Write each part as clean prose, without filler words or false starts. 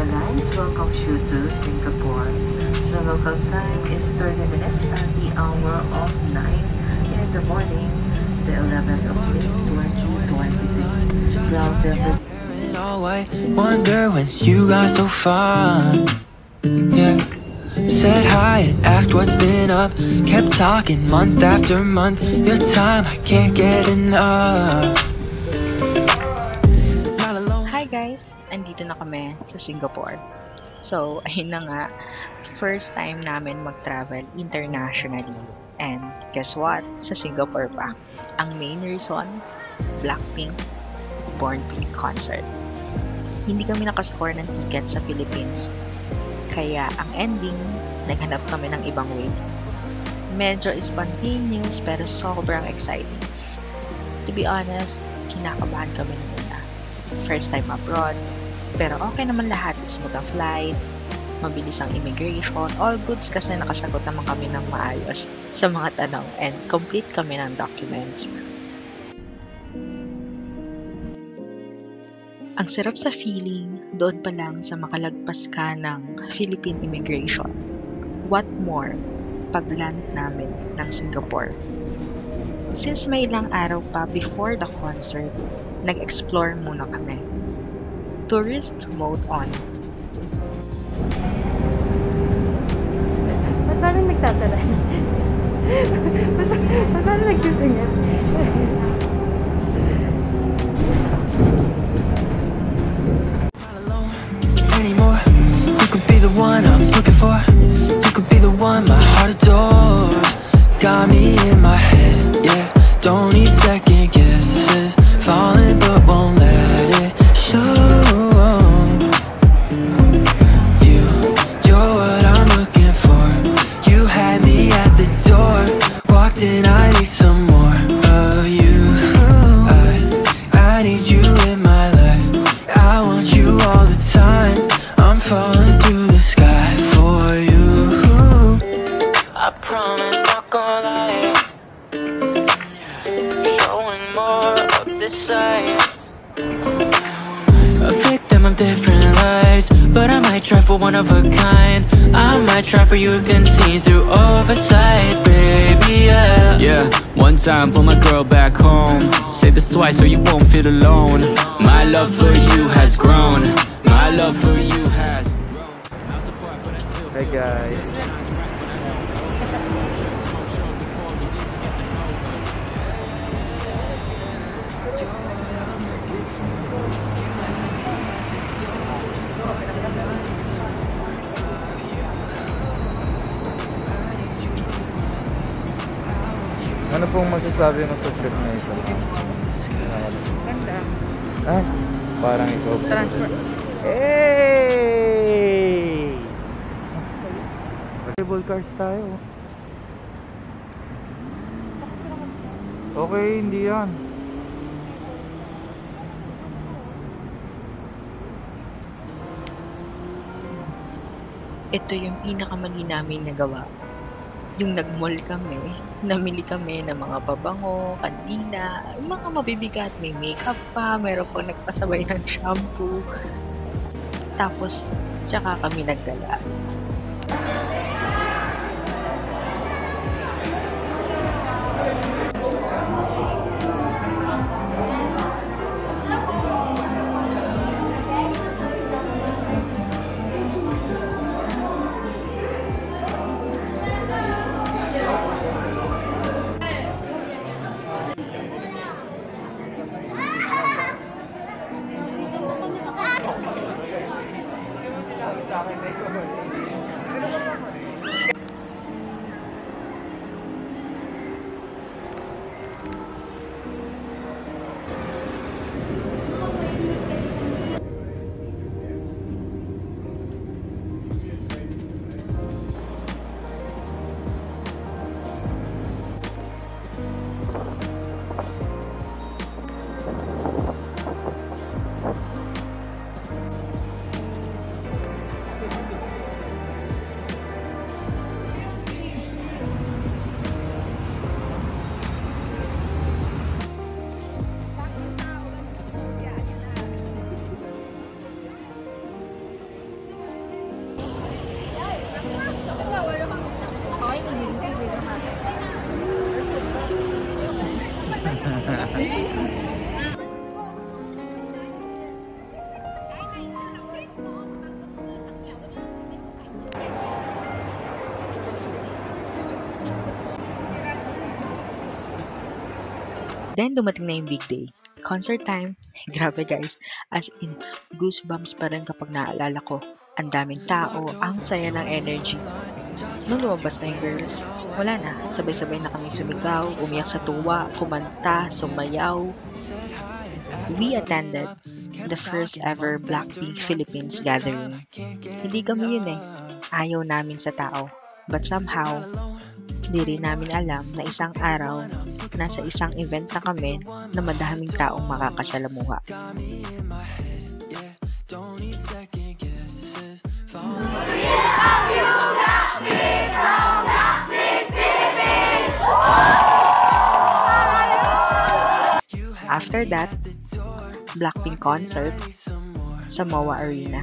Airlines welcomes you to Singapore. The local time is 30 minutes at the hour of 9 in the morning, the 11th of May 2023. Ground temperature. I wonder when you got so fun. Yeah. Said hi and asked what's been up. Kept talking month after month. Your time, I can't get enough. Hi guys! Andito na kami sa Singapore. So, ayun na nga. First time namin mag-travel internationally. And guess what? Sa Singapore pa. Ang main reason, Blackpink Born Pink concert. Hindi kami nakascore ng ticket sa Philippines. Kaya ang ending, naghanap kami ng ibang way. Medyo spontaneous pero sobrang exciting. To be honest, kinakabahan kami muna. First time abroad, pero okay naman lahat. Smooth ang flight, mabilis ang immigration, all goods kasi nakasagot naman kami ng maayos sa mga tanong and complete kami ng documents. Ang sarap sa feeling, doon pa lang sa makalagpas ka ng Philippine immigration. What more, pag-land namin ng Singapore. Since may ilang araw pa before the concert, nag-explore muna kami. Tourist mode on. Ba't parang nagtatalay? Ba't parang nagsisingit? Anymore. You could be the one I'm looking for. You could be the one my heart adores. Got me in my head, yeah. Don't need second guesses. Falling but won't let it show. You're what I'm looking for. You had me at the door. Walked in, I need some more of you. I need you in my life. I want you all the time. I'm falling through the sky for you. I promise not gonna lie. Showing more of this side. A victim of different lies, but I might try for one of a kind. I might try for you can see through oversight, baby, yeah. Yeah, one time for my girl back home. Say this twice so you won't feel alone. My love for you has grown. My love for you has grown. Hey guys. Ano pong masasabi mo sa trip na ito? Ganda. Ah, parang ikaw. Transport. Hey! Cable cars tayo. Okay, hindi yan. Ito yung pinakamali namin nagawa. Yung nag-mall kami, namili kami ng mga pabango, kandila, mga mabibigat, may makeup pa, meron pang nagpasabay ng shampoo. Tapos, tsaka kami nagdala. Then dumating na yung big day. Concert time. Grabe guys. As in, goosebumps pa rin kapag naalala ko. Ang daming tao, ang saya ng energy. Nung lumabas na yung girls, wala na. Sabay-sabay na kami sumigaw, umiyak sa tuwa, kumanta, sumayaw. We attended the first ever Blackpink Philippines gathering. Hindi kami yun eh. Ayaw namin sa tao. But somehow, di rin namin alam na isang araw, nasa isang event na kami na madaming taong makakasalamuha. After that, Blackpink concert sa MOA Arena.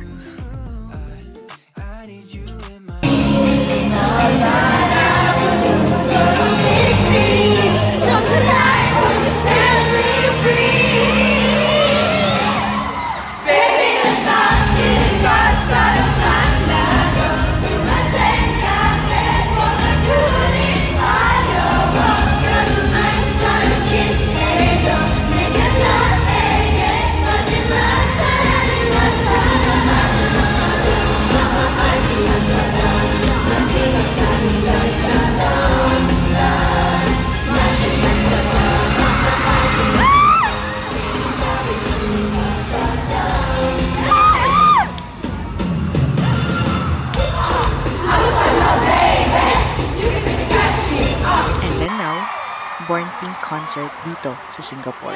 Born Pink concert dito sa Singapore.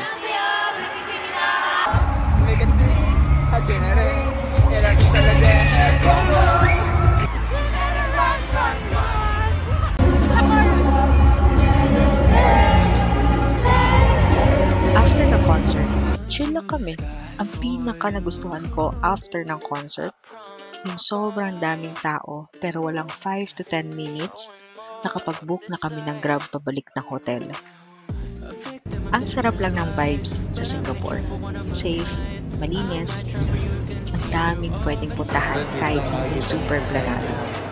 After the concert, chill lang kami. Ang pinaka nagustuhan ko after ng concert, yung sobrang daming tao pero walang 5 to 10 minutes, nakapag-book na kami ng Grab pabalik ng hotel. Ang sarap lang ng vibes sa Singapore. Safe, malinis, ang daming pwedeng puntahan kahit hindi super planado.